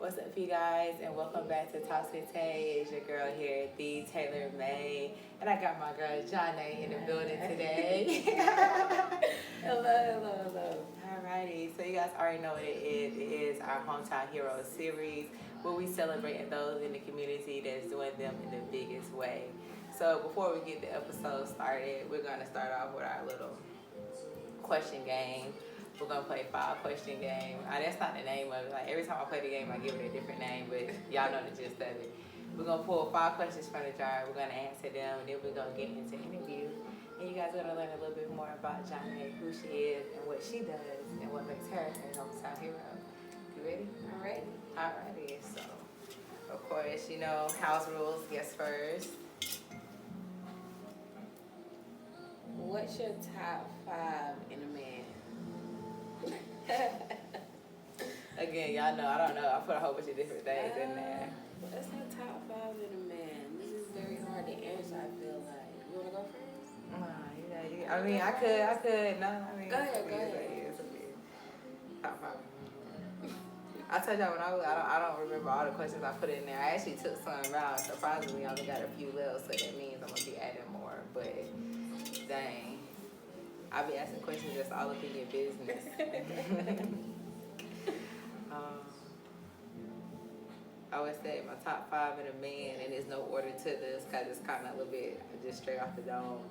What's up, you guys, and welcome back to Talks with Tay. It's your girl here, the Taylor May, and I got my girl Zhane in the building today. Hello. Alrighty, so you guys already know what it is. It is our Hometown Hero series where we celebrate those in the community that's doing them in the biggest way. So before we get the episode started, we're gonna start off with our little question game. We're gonna play 5-question game. That's not the name of it. Like every time I play the game, I give it a different name, but y'all know the gist of it. We're gonna pull 5 questions from the jar. We're gonna answer them, and then we're gonna get into interview. And you guys are gonna learn a little bit more about Zhane, who she is, and what she does, and what makes her a hometown hero. You ready? I'm ready. Alrighty. So, of course, you know house rules. Guess first. What's your top 5 in a man? Again, y'all know I don't know. I put a whole bunch of different things in there. What's your top 5 in a man? This is very hard to answer. I feel like you wanna go first? I mean, I could. No, I mean. Go ahead. It's a bit. Top 5. I told y'all I don't remember all the questions I put in there. I actually took some out. Surprisingly, I only got a few left, so that means I'm gonna be adding more. But dang, I'll be asking questions that's all up in your business. I would say my top 5 in a man, and there's no order to this because it's kind of a little bit just straight off the dome.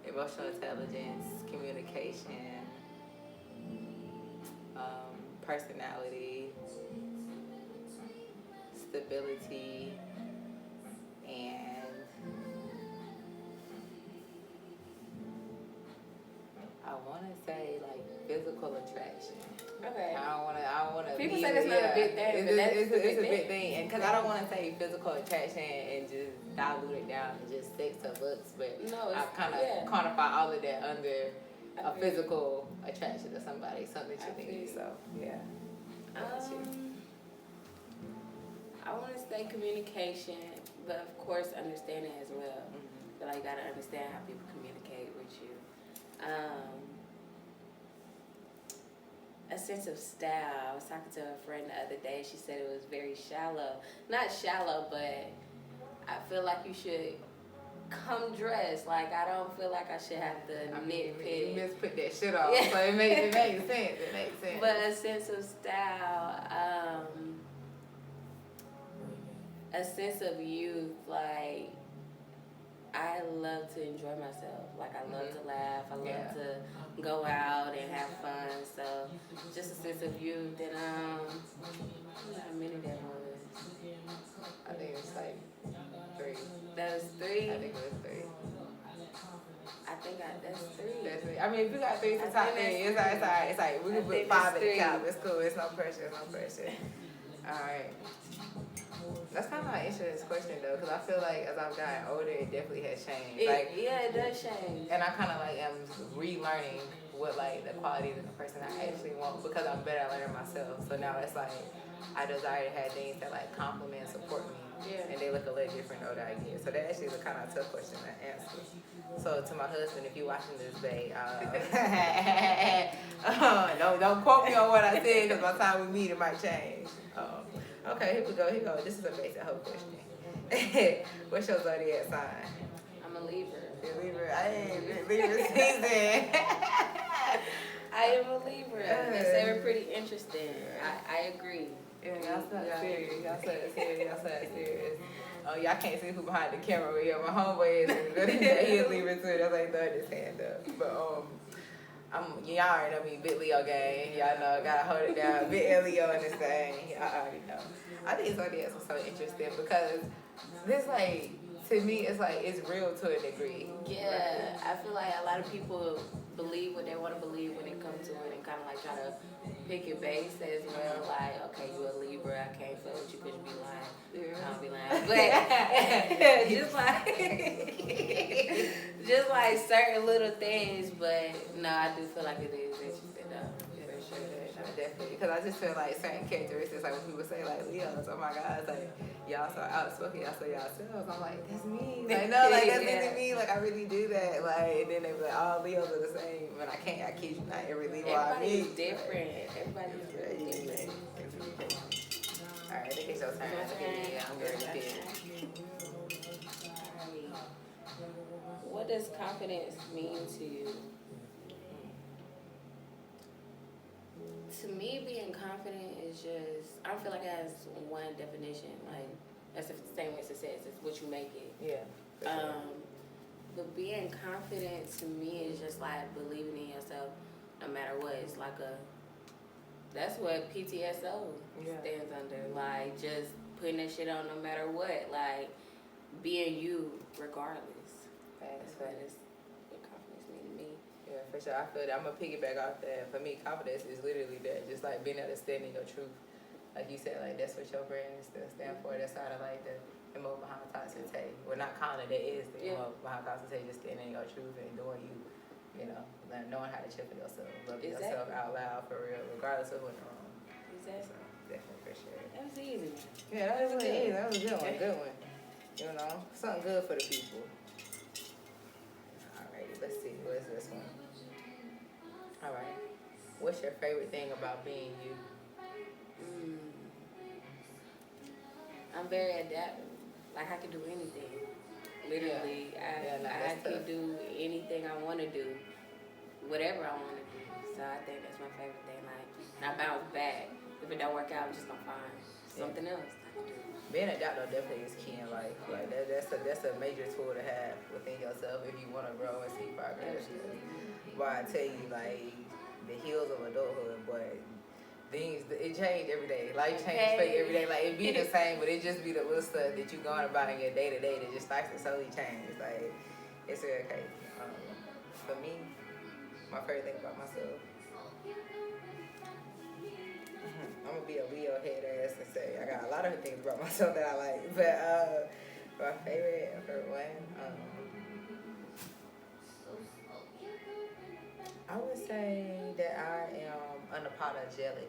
Emotional intelligence, communication, personality, stability, and I want to say like physical attraction. Okay. I don't want to. People say that's not a big thing, but it's a big thing, and because I don't want to say physical attraction and just dilute it down to just sex or looks, but No, I kind of quantify all of that under a physical attraction to somebody, something that you need. So yeah. I want to say communication, but of course understanding as well. But like, you gotta understand how people communicate with you. A sense of style. I was talking to a friend the other day. She said it was very shallow. Not shallow, but I feel like you should come dressed. Like, I don't feel like I should have to nitpick. You just put that shit off. Yeah. So it makes sense. It makes sense. But a sense of style, a sense of youth. Like, I love to enjoy myself. Like, I love to laugh. I love to go out and have fun. So, just a sense of youth. And, I don't know how many that was. I think it's like 3. That was 3? I think it was 3. That's 3. That's 3. I mean, if you got 3 to top 3, it's alright. It's like, we can put 5 at the top. It's cool. It's no pressure. Alright. That's kind of an interesting question though, because I feel like as I've gotten older, it definitely has changed. It does change. And I kind of like am relearning what like the qualities of the person I actually want because I'm better at learning myself. So now it's like I desire to have things that like compliment and support me. Yeah. And they look a little different the older I get. So that actually is a kind of tough question to answer. So to my husband, if you're watching this, babe, don't quote me on what I said because by the time we meet, it might change. Okay, here we go. This is a basic whole question. What's your zodiac sign? I'm a Libra. You're a Libra. Libra season. I am a Libra. They say we're pretty interesting. I agree. Yeah, y'all sound serious. Oh, y'all can't see who behind the camera. Yeah, my homeboy is in the building. He is Libra too. That's why he throwing his hand up. But y'all already know me, big Leo gang. Y'all know I gotta hold it down. Big Leo in this thing. Y'all already know. I think zodiacs are so interesting because this like to me it's like it's real to a degree. Yeah, I feel like a lot of people believe what they want to believe when it comes to it and kind of like try to pick your base as well. Like, okay, you a Libra, I can't fuck with you because you be lying. I don't be lying. But just like certain little things, but no, I do feel like it is interesting though. For sure. Definitely. Because I just feel like certain characteristics, like when people say like Leos, oh my God, it's like y'all so outspoken, y'all so yourselves. I'm like, that's me. Like, no, like that's really me. Like I really do that. Like, and then they be like, all Leos are the same. But I can't, I kid you not, every Leo I meet. Everybody's different. Everybody's really different. your turn. Yeah, I'm very good. What does confidence mean to you? To me, being confident is just, I don't feel like it has one definition. Like, that's the same way success. It's what you make it. Yeah. But being confident to me is just like believing in yourself no matter what. It's like that's what PTSO stands under. Like, just putting that shit on no matter what. Like, being you regardless. That's what confidence means to me. Yeah, for sure. I feel that. I'm going to piggyback off that. For me, confidence is literally that. Just like being able to stand in your truth. Like you said, like that's what your brand is to stand for. That's kind of like the MO behind TalksWithTay. We're not calling it, that is the MO behind TalksWithTay. Just standing in your truth and doing you. You know, knowing how to check for yourself, love yourself out loud for real, regardless of what's wrong. Exactly. So, definitely for sure. That was easy. Yeah, that was easy. That was a good one. Good one. You know, something good for the people. Alrighty, let's see. What is this one? Alright. What's your favorite thing about being you? I'm very adaptable. Like, I can do anything. Literally, I can do anything I want to do, whatever I want to do. So I think that's my favorite thing. Like, and I bounce back. If it don't work out, I'm just gonna find something else I can do. Being adaptable definitely is key in life. Like that's a major tool to have within yourself if you want to grow and see progress. But I tell you, like the hills of adulthood, but things it change every day. Life changes for you every day. Like it be the same, but it just be the little stuff that you going about in your day to day that just starts to slowly change. Like it's real crazy. For me, my favorite thing about myself. I'm gonna be a Leo head ass and say I got a lot of things about myself that I like, but my favorite one, I would say that I am unapologetic.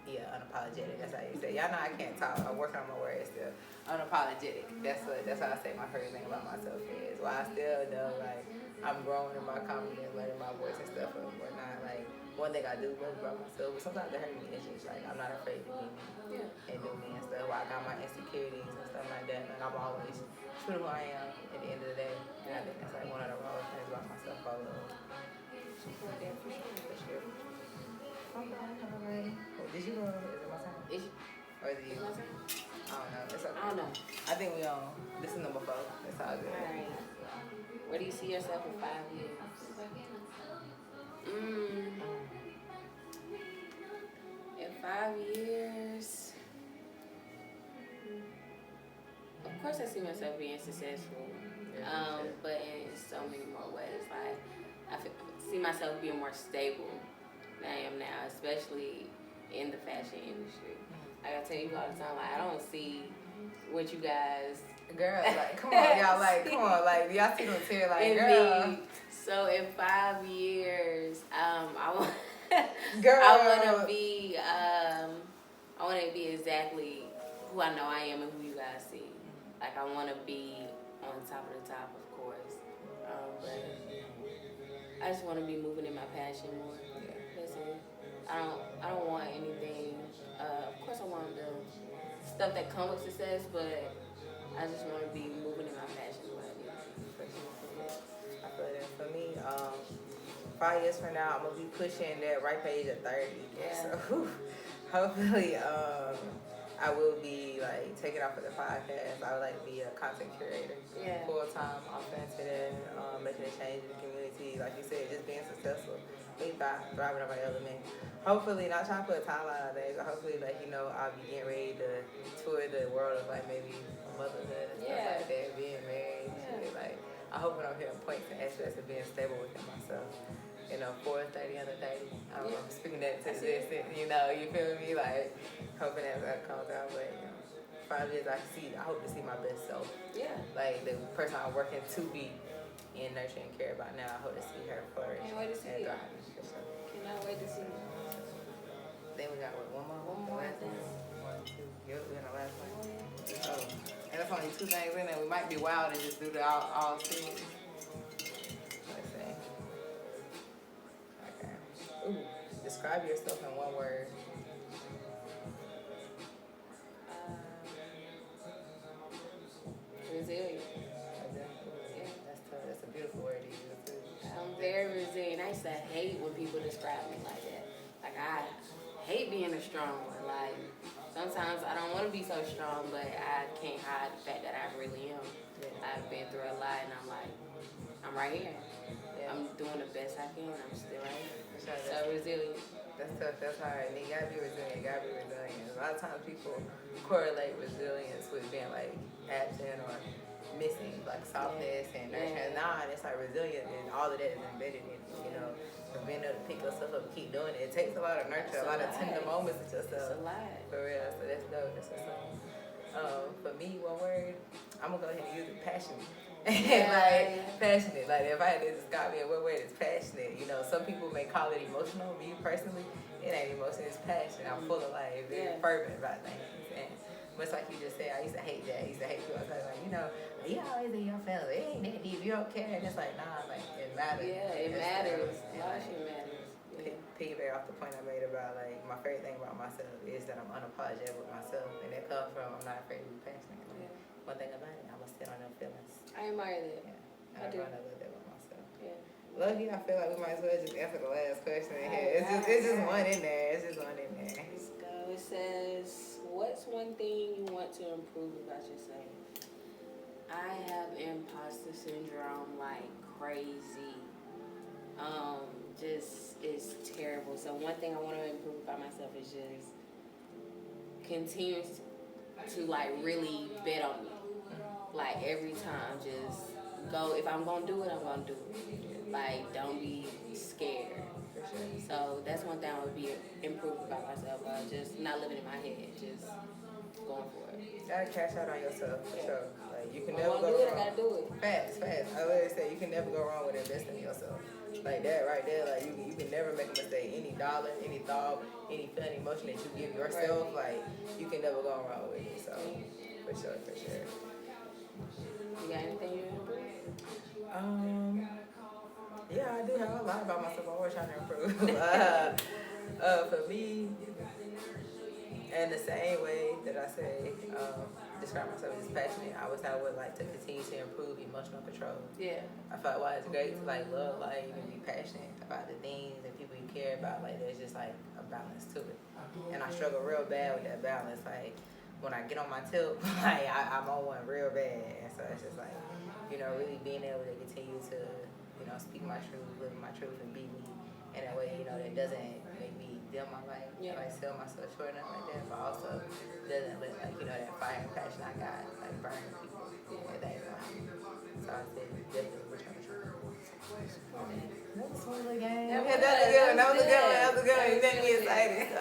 Yeah, unapologetic. That's how you say. Y'all know I can't talk. I'm working on my words still. Unapologetic. That's how I say my favorite thing about myself is. While I still know like I'm growing in my confidence, learning my voice and stuff and whatnot. Like one thing I do love about myself, but sometimes it hurts me. It's just like I'm not afraid to be me and do me and stuff. While I got my insecurities and stuff like that. Like I'm always true to who I am at the end of the day. And I think that's like one of the wrong things about myself. I love. For sure. Did you go? Is it my time? Or is it you? My turn? I don't know. It's okay. I don't know. I think we on. This is number 4. It's all good. All right. Where do you see yourself in 5 years? In 5 years, of course I see myself being successful, but in so many more ways. Like I see myself being more stable than I am now, especially in the fashion industry. Like I tell you all the time, like I don't see what you guys. Girl, like, come on, y'all, like, come on, like, y'all see them tear, like, girl. So in 5 years, I want, girl, I want to be exactly who I know I am and who you guys see. Like I want to be on top of the top, of course, but I just want to be moving in my passion more. Listen, I don't want anything. Of course, I want the stuff that comes with success, but I just want to be moving in my passion. I feel that for me, 5 years from now, I'm going to be pushing that right page at 30. Yeah. So, hopefully, I will be, like, taking off of the podcast. I would like to be a content curator. Yeah. Full-time, off into that, making a change in the community. Like you said, just being successful. Me thriving on my element. Hopefully, not trying to put a timeline on things, but hopefully, like, you know, I'll be getting ready to tour the world of, like, maybe motherhood and stuff like that, being married, shit. Like, I hope when I'm hitting points and aspects of being stable within myself. You know, 30 under 30. I'm speaking that to existence, you know, you feel me? Like, hoping that comes out, but, you know, 5 years I hope to see my best self. Yeah. Like, the person I'm working to be and nurture and care about now, I hope to see her flourish. Can't wait to see and it. thrive. Cannot wait to see it. Then we got one more thing. Yep, we're in the last one. Oh, and that's only 2 things in there. We might be wild and just do the all 6. Let's see. Okay. Ooh, describe yourself in 1 word. hate being a strong one. Like, sometimes I don't want to be so strong, but I can't hide the fact that I really am. I've been through a lot, and I'm like, I'm right here. I'm doing the best I can. I'm still right here. So resilient. That's tough. That's hard. And you gotta be resilient. A lot of times people correlate resilience with being like absent or missing, like softness and nurturing. Nah, and it's like resilient, and all of that is embedded in it. You know, being able to pick yourself up and keep doing it. It takes a lot of nurture, a lot of tender moments with yourself. It's a lot. For real. So that's dope. That's what's up. For me, one word, I'm gonna go ahead and use it: passionate. Like passionate. Like if I had to describe me in one word, it's passionate. You know, some people may call it emotional. Me personally, it ain't emotion. It's passion. I'm full of life. Very fervent about things. And much like you just said, I used to hate that. I used to hate people. I was like, you know, you always in your feelings. It ain't that deep. You don't care. And it's like, nah, like it matters. Yeah, it matters. Gosh, it matters. Piggyback off the point I made about like my favorite thing about myself is that I'm unapologetic with myself, and that comes from I'm not afraid to be passionate. One thing about it, I'm gonna stand on them feelings. I admire that. Yeah, I run a little bit with myself. Yeah. Lucky, I feel like we might as well just answer the last question in here. It's just one in there. It's just one in there. Let's go. It says, what's one thing you want to improve about yourself? I have imposter syndrome like crazy. Just it's terrible. So one thing I want to improve about myself is just continue to like really bet on me. Like every time, just go. If I'm gonna do it, I'm gonna do it. Like don't be scared. So that's one thing I would be improved about myself. Just not living in my head, just going for it. You gotta cash out on yourself for sure. Like you can I never wanna go do it, wrong. I gotta do it. Fast. I always say you can never go wrong with investing in yourself. Like that right there, like you can never make a mistake. Any dollar, any thought, any feeling, emotion that you give yourself, like you can never go wrong with it. So for sure. You got anything you want to improve? Yeah, I do have a lot about myself. I'm always trying to improve. For me, in the same way that I say, describe myself as passionate, I would like to continue to improve emotional control. Yeah. I feel like while it's great to like love life and be passionate about the things and people you care about, like there's just like a balance to it. And I struggle real bad with that balance. Like when I get on my tip, like I'm on one real bad. And so it's just like, you know, really being able to continue to, you know, speak my truth, live my truth, and be me. And that way, you know, that doesn't make me dim my light, like sell myself short, nothing like that, but also doesn't let, like, you know, that fire and passion I got, like, burn people and things like that. So I said, definitely return the truth. That was one of the games. That was a good one. You made me excited. So,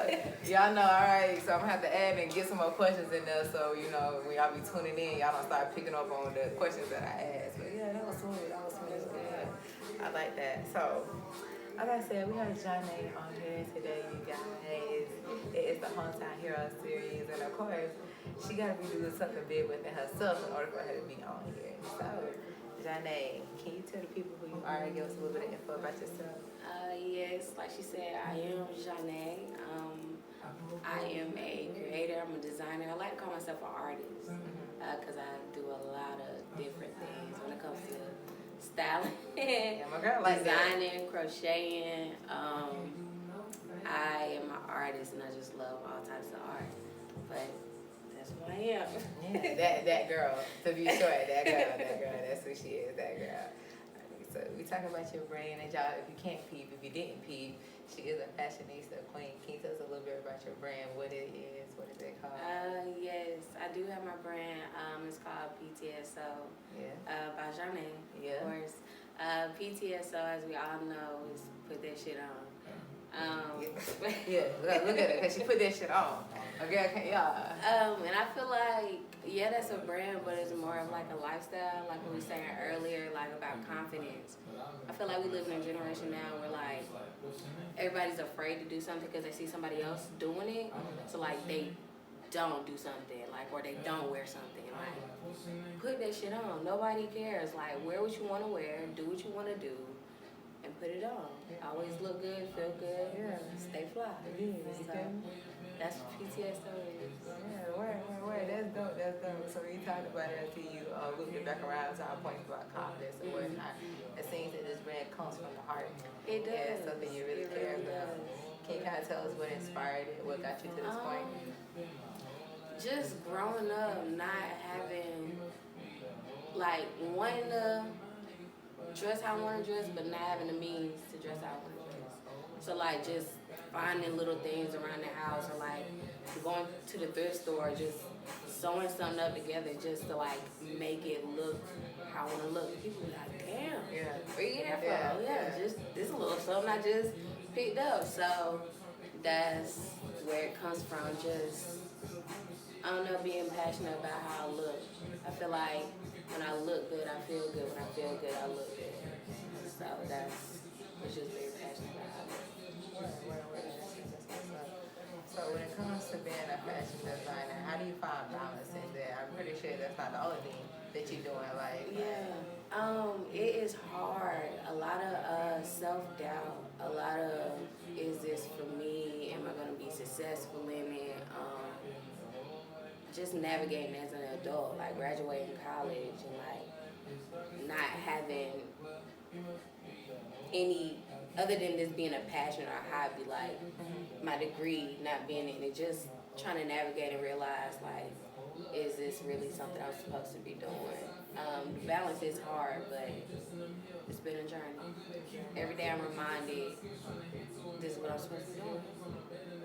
y'all know, all right, so I'm going to have to add and get some more questions in there so, you know, when y'all be tuning in, y'all don't start picking up on the questions that I asked. But yeah, that was smooth. Yeah. I like that. So, like I said, we have Zhane on here today, you guys. It is the Hometown Hero series, and of course, she got to be doing something big within herself in order for her to be on here. So, Zhane, can you tell the people who you are and give us a little bit of info about yourself? Yes, like she said, I am Zhane. I am a creator, I'm a designer. I like to call myself an artist because I do a lot of different things when it comes to styling, designing, crocheting. I am an artist and I just love all types of art. But that's who I am. Yeah, that girl, to be short, that girl, that's who she is, that girl. So we talk about your brand and y'all, if you can't peep, if you didn't peep, she is a fashionista queen. Can you tell us a little bit about your brand, what it is, what is it called? Yes, I do have my brand. It's called PTSO by Zhane, of course. PTSO, as we all know, is put that shit on. Look at her, because she put that shit on. Okay, y'all. And I feel like, that's a brand, but it's more of like a lifestyle, like we were saying earlier, like about confidence. I feel like we live in a generation now where like everybody's afraid to do something because they see somebody else doing it. So like they don't do something, like, or they don't wear something. Like, put that shit on. Nobody cares. Like, wear what you want to wear, do what you want to do, and put it on. Always look good, feel good, stay fly. So that's what PTSO is. Yeah, word. That's dope. So we talked about it until you looped it back around to our point about confidence and whatnot. It seems that this brand comes from the heart. It does. Yeah, something you really care about. Can you kind of tell us what inspired it? What got you to this point? Just growing up, not having, like, wanting to dress how I want to dress, but not having the means to dress how I want to dress. So, like, just finding little things around the house, or, like, going to the thrift store, just sewing something up together just to, like, make it look how I want to look. People be like, damn, where you get that from? Just this little something I just picked up. So that's where it comes from. Just, I don't know, being passionate about how I look. I feel like when I look good, I feel good. When I feel good, I look good. So it's just very passionate about how I look. So when it comes to being a fashion designer, how do you find balance in that? I'm pretty sure that's not the only thing that you're doing. It is hard. A lot of self-doubt. A lot of, is this for me? Am I going to be successful in it? Just navigating as an adult, like graduating college and like not having any other than this being a passion or a hobby, like my degree not being in it, just trying to navigate and realize, like, is this really something I'm supposed to be doing? The balance is hard, but it's been a journey. Every day I'm reminded this is what I'm supposed to be doing.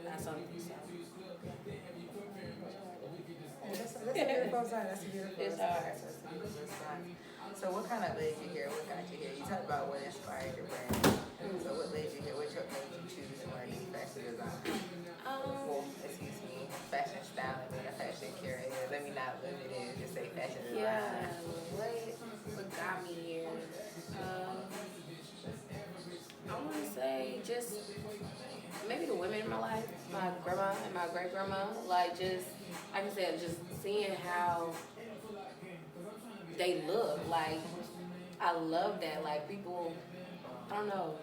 That's something. That's a beautiful sign. That's a beautiful It's sign. hard. That's a beautiful sign. So what kind of led you here? What got you here? You talked about what inspired your brand. So what led you here? What made you choose to want to be fashion designer? Fashion styling and a fashion curator. Let me not limit it. Just say fashion designer. What got me here? I want to say just maybe the women in my life, my grandma and my great grandma. Like, just like I said, just seeing how they look. Like, I love that. Like, people, I don't know,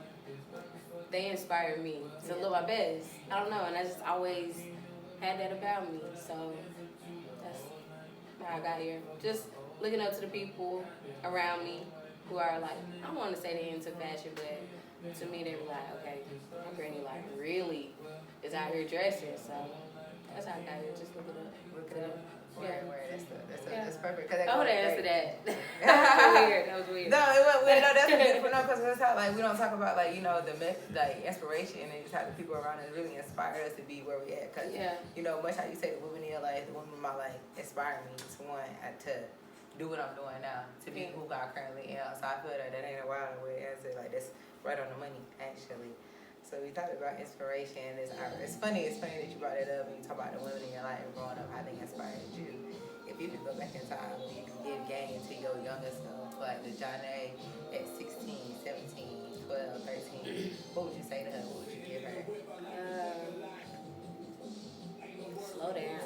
they inspire me to look my best. I don't know, and I just always had that about me. So that's how I got here. Just looking up to the people around me who are like, I don't want to say they're into fashion, but to me they were like, okay, my granny like really is out here dressing. So that's how I got here. Just look it up. That's perfect. I would answer that. That was weird. No, it wasn't weird. No, that's beautiful. No, because that's how, like, we don't talk about, like, you know, the like inspiration and just how the people around us really inspire us to be where we at. Because, you know, much how you say the women in your life, the women in my life inspire me to want to do what I'm doing now, to be who I currently am. So I feel that ain't a wild way answer. Like, that's right on the money, actually. So we talked about inspiration. It's funny that you brought it up and you talk about the women in your life growing up, how they inspired you. If you could go back in time and you could give game to your younger self, like the Zhane at 16, 17, 12, 13, what would you say to her? What would you give her? Slow down.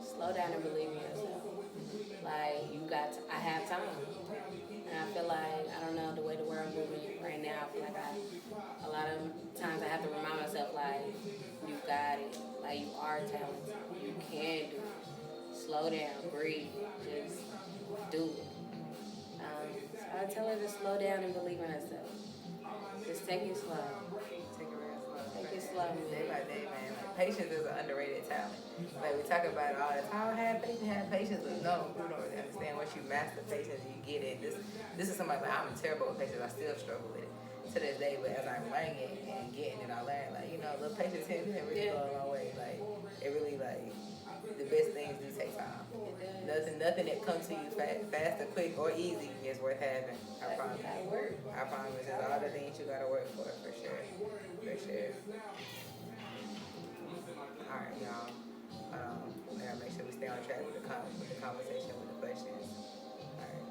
Slow down and believe in yourself. Like, I have time. And I feel like, I don't know, the way the world moving right now, I feel like a lot of times I have to remind myself, like, you got it. Like, you are talented. You can do it. Slow down, breathe, just do it. So I tell her to slow down and believe in herself. Just take it slow. Take it real slow. Take it slow, man. Day by day, man. Like, patience is an underrated talent. Like, we talk about it all the time. Have patience, but no, people don't really understand. Once you master patience, you get it. This is something like, I'm terrible with patience. I still struggle with it to this day, but as I'm learning it and getting it, I learn, like, you know, a little patience here and there really go a long way. Like, it really, like, the best things do take time. Nothing that comes to you fast or quick or easy is worth having. I promise. I promise. It's all the things you gotta work for sure. For sure. Alright, y'all. We gotta make sure we stay on track with the conversation, with the questions. Alright.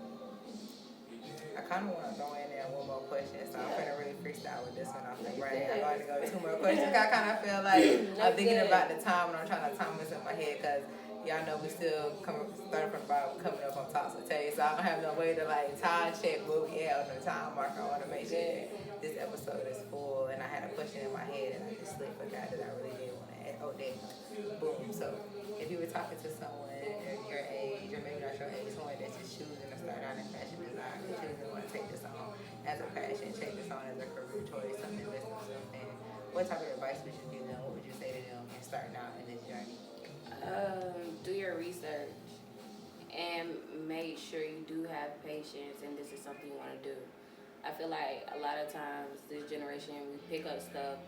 I kinda wanna throw in there one more question, so I'm gonna really freestyle with this one off the brain. I'm going to go 2 more questions. I kinda feel like I'm thinking about the time and I'm trying to time this in my head, because y'all know we still starting from the bottom, coming up on TalksWithTay, so I don't have no way to like time check where we at on the time marker. I want to make sure that this episode is full, and I had a question in my head and I just forgot that I really did want to add. Oh, there, boom. So if you were talking to someone your age, or maybe not your age, someone that's just choosing to start out in fashion design, choosing to want to take this on as a passion, take this on as a career choice, something to invest themselves in, what type of advice would you give them? What would you say to them in starting out in this journey? Do your research and make sure you do have patience and this is something you want to do. I feel like a lot of times this generation we pick up stuff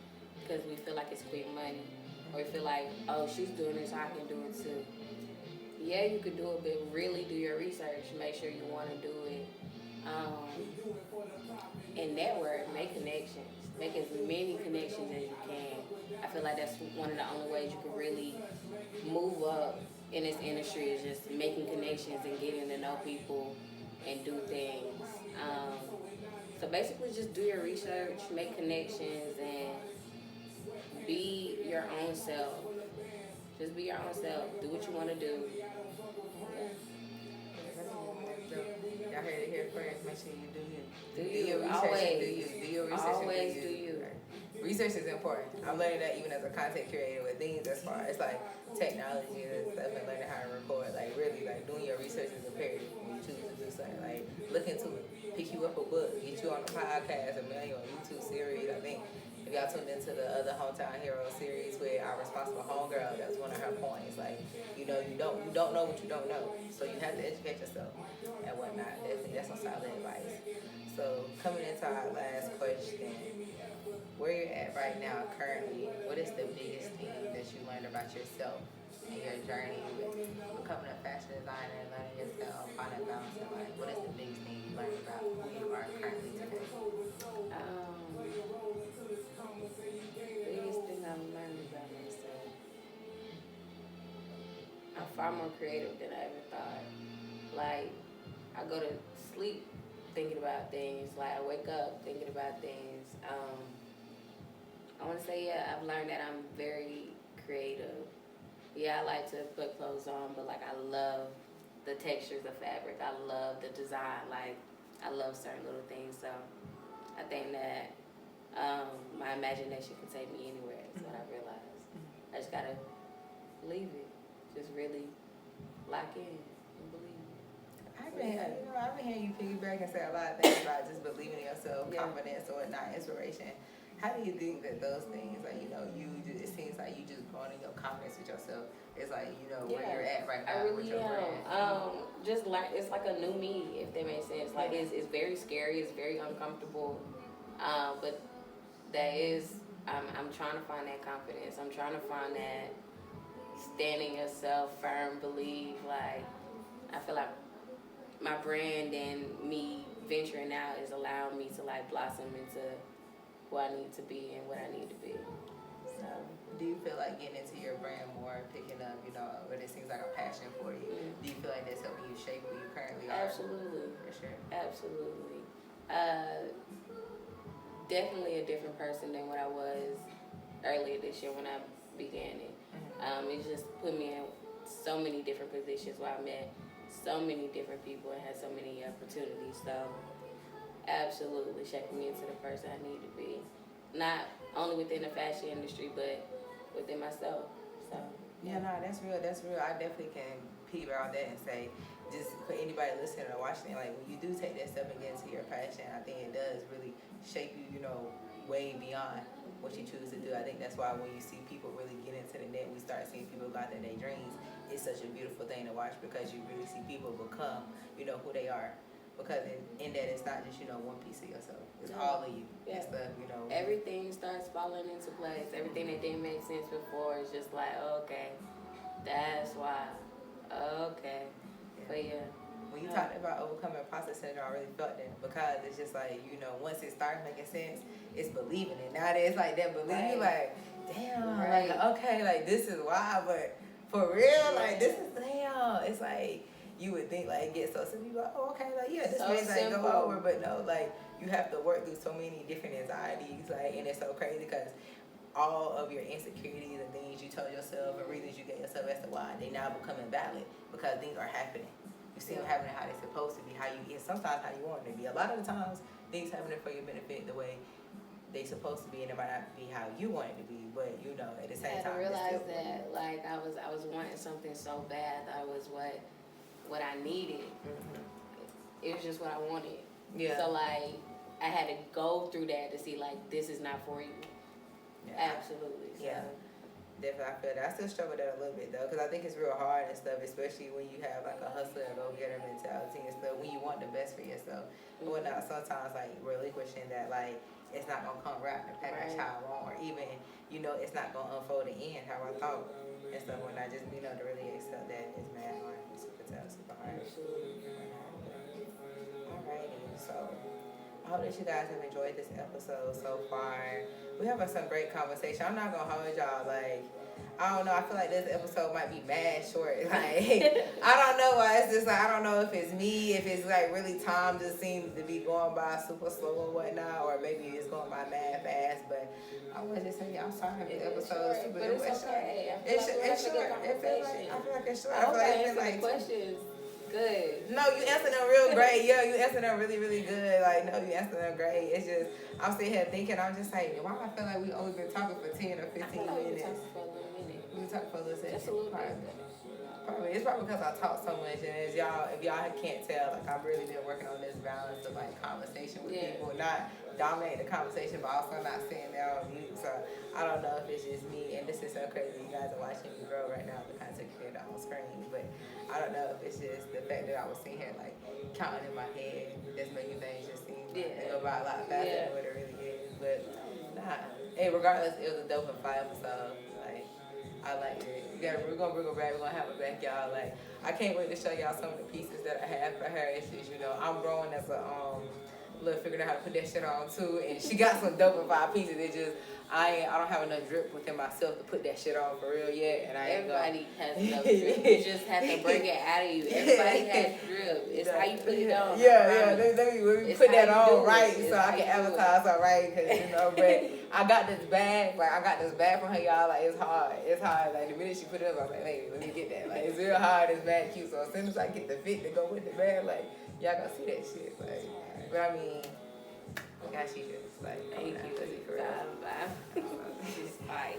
because we feel like it's quick money, or we feel like, oh, she's doing this, I can do it too. Yeah, you could do it, but really do your research. Make sure you want to do it. And network, make connections. Make as many connections as you can. I feel like that's one of the only ways you can really move up in this industry is just making connections and getting to know people and do things. So basically just do your research, make connections, and be your own self. Just be your own self. Do what you want to do. Y'all heard it here first. Make sure you do you. Do your research always. and do you. Do your research Always and do you. Research is important. I'm learning that even as a content creator with things as far as like technology and stuff and learning how to record. Like really, like doing your research is imperative when you choose to do something. Like look into it. Pick you up a book. Get you on a podcast. Or maybe on a YouTube series. I think if y'all tuned into the other Hometown Hero series with our responsible homegirl, that was one of her points. Like, you know, you don't know what you don't know. So you have to educate yourself and whatnot. That's some solid advice. So coming into our last question, where you're at right now currently, what is the biggest thing that you learned about yourself in your journey with becoming a fashion designer, learning yourself, finding balance in life? What is the biggest thing you learned about who you are currently today? Biggest thing I've learned about myself. I'm far more creative than I ever thought. Like, I go to sleep thinking about things. Like, I wake up thinking about things. I want to say, yeah, I've learned that I'm very creative. Yeah, I like to put clothes on, but, like, I love the textures of fabric. I love the design. Like, I love certain little things. So, I think that my imagination can take me anywhere. Is what I realized. I just got to believe it. Just really lock in and believe it. I've been hearing you piggyback and say a lot of things about just believing in yourself, confidence, or not inspiration. How do you think that those things, like, you know, it seems like you just growing in your confidence with yourself. It's like, you know, where you're at right now with your brand. Just like, it's like a new me, if that makes sense. Like, it's very scary, it's very uncomfortable. But that is, I'm trying to find that confidence. I'm trying to find that standing yourself, firm, believe. Like, I feel like my brand and me venturing out is allowing me to, like, blossom into who I need to be and what I need to be. So, do you feel like getting into your brand more, picking up, you know, what it seems like a passion for you? Do you feel like that's helping you shape who you currently are? Absolutely. For sure. Absolutely. Definitely a different person than what I was earlier this year when I began it. It just put me in so many different positions where I met so many different people and had so many opportunities. So, absolutely shaping me into the person I need to be. Not only within the fashion industry, but within myself. So yeah, no, that's real. I definitely can piggyback on that and say, just for anybody listening or watching, like when you do take that step and get into your passion, I think it does really shape you, you know, way beyond what you choose to do. I think that's why when you see people really get into the net, we start seeing people go after their dreams. It's such a beautiful thing to watch because you really see people become, you know, who they are. Because in that, it's not just, you know, one piece of yourself. It's all of you. Yeah. It's the, you know. Everything starts falling into place. Everything that didn't make sense before is just like, okay, that's why. Okay. Yeah. But yeah. When you talked about overcoming imposter syndrome, I really felt that because it's just like, you know, once it starts making sense, it's believing it. Now that it's like that belief, you like, damn, like, okay, like this is why, but for real, like this is damn. It's like, you would think like it gets so simple. You go, oh, okay, like yeah, this may like go over, but no, like you have to work through so many different anxieties, like, and it's so crazy because all of your insecurities and things you told yourself and reasons you gave yourself as to why they now become invalid because things are happening. You see them happening how they're supposed to be, how you and sometimes how you want them to be. A lot of the times things happening for your benefit the way they supposed to be, and it might not be how you want it to be, but you know at the same time. I realized that like I was wanting something so bad that I was what I needed. It was just what I wanted. Yeah. So like I had to go through that to see like this is not for you. Absolutely. Yeah. Definitely, I feel that. I still struggle with that a little bit though, because I think it's real hard and stuff, especially when you have like a hustler and go getter mentality and stuff. When you want the best for yourself, but whatnot. Sometimes like relinquishing that, like it's not gonna come wrapped and packaged how I want, or even it's not gonna unfold and end how I thought and stuff. When I just to really accept that it's mad hard, super tough, super hard. Alrighty, so. I hope that you guys have enjoyed this episode so far. We having some great conversation. I'm not gonna hold y'all. Like, I don't know. I feel like this episode might be mad short. Like, I don't know why. It's just like I don't know if it's me, if it's like really time just seems to be going by super slow and whatnot, or maybe it's going by mad fast. But I want to just say, I'm sorry if the episode is super. But it's okay. It's short. I feel like it's short. I feel like it's like questions. Good. No, you answered them real great. Yeah, you answered them really, really good. Like, no, you answered them great. It's just, I'm sitting here thinking, I'm just like, why I feel like we only been talking for 10 or 15 minutes? We talked for a little second. Just a little bit. Probably. It's probably because I talk so much, and if y'all can't tell, like I've really been working on this balance of like conversation with people, not dominate the conversation, but also not sitting there on mute. So I don't know if it's just me, and this is so crazy. You guys are watching me grow right now, the content creator on screen, but I don't know if it's just the fact that I was sitting here like counting in my head, just making things just seem like they go by a lot faster than what it really is. But nah, hey, regardless, it was a dope and fire episode. Like I liked it. We're gonna bring her back. We're gonna have her back, y'all. Like I can't wait to show y'all some of the pieces that I have for her. It's just I'm growing as a little figuring out how to put that shit on too, and she got some dope and fire pieces. It just I don't have enough drip within myself to put that shit on for real yet, and everybody has enough drip. You just have to bring it out of you. Everybody has drip. It's how you put it on. Yeah. Let me put that on right so I can advertise all right, because but I got this bag. Like I got this bag from her, y'all. Like it's hard. It's hard. Like the minute she put it up, I was like, hey, let me get that. Like it's real hard. It's bad cute. So as soon as I get the fit to go with the bag, like y'all gonna see that shit. Like, but I mean, gosh, she just like thank you. Bye.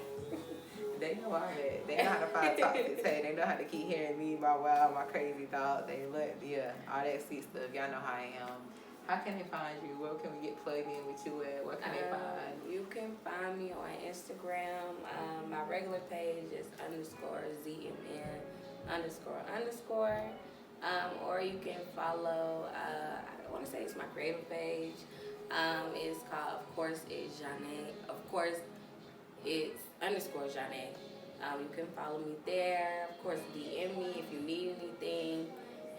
They know all that. They know how to find TalksWithTay. They know how to keep hearing me, my wild, my crazy thoughts. They all that sweet stuff. Y'all know how I am. How can they find you? Where can we get plugged in with you at? What can they find? You can find me on Instagram. My regular page is _ZMN___. Or you can follow, I want to say it's my creative page. It's called, of course, it's Zhane. Of course, it's _Zhane. You can follow me there. Of course, DM me if you need anything.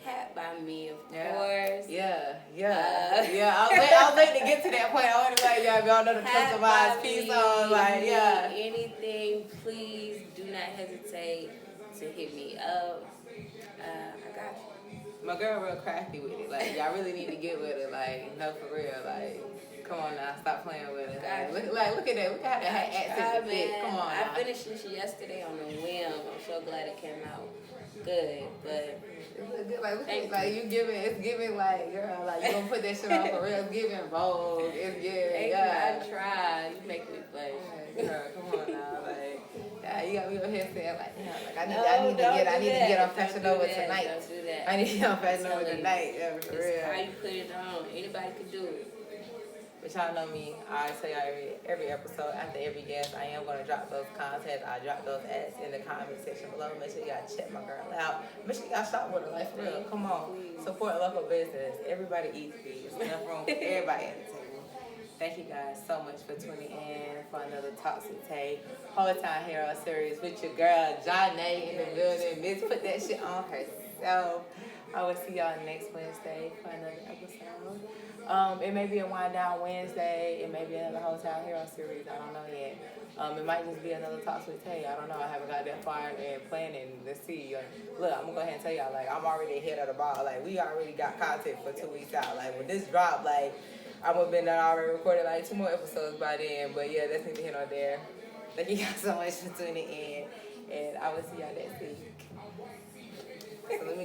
Hat by me, of course. Yeah. I was waiting to get to that point. I want to let y'all know the customized piece on. Like, yeah. Anything, please do not hesitate to hit me up. I got you. My girl real crafty with it. Like, y'all really need to get with it. Like, no, for real. Like, come on now, stop playing with it. Look at that. Look how that hat fit. Come on now. I finished this yesterday on a whim. I'm so glad it came out good. But like you it's giving like, girl, like you gonna put that shit on for real. It's giving Vogue. It's giving. I tried. You make me play. Girl, come on now, like. You got me over here saying like, I need to get on Fashion Nova tonight. Don't do that. I need to get on Fashion Nova tonight. Yeah, for real. It's how you put it on. Anybody can do it. But y'all know me. I tell y'all every episode, after every guest, I am going to drop those contents. I drop those ads in the comment section below. Make sure y'all check my girl out. Make sure y'all shop with her. Like, for real. Come on. Support local business. Everybody eats these. There's enough room for everybody at the table. Thank you guys so much for tuning in for another TalksWithTayHometownHero series with your girl, Zhane in the building. Miss put that shit on herself. I will see y'all next Wednesday for another episode. It may be a Wind Down Wednesday. It may be another Hometown Hero series. I don't know yet. It might just be another Talks with Tay. I don't know. I haven't got that far in planning. Let's see. Look, I'm going to go ahead and tell y'all, like, I'm already ahead of the ball. Like, we already got content for 2 weeks out. Like, when this drop, like, I would have been done already recorded, like, 2 more episodes by then. But, yeah, that's neither here nor there. Thank you guys so much for tuning in. And I will see y'all next week. So let me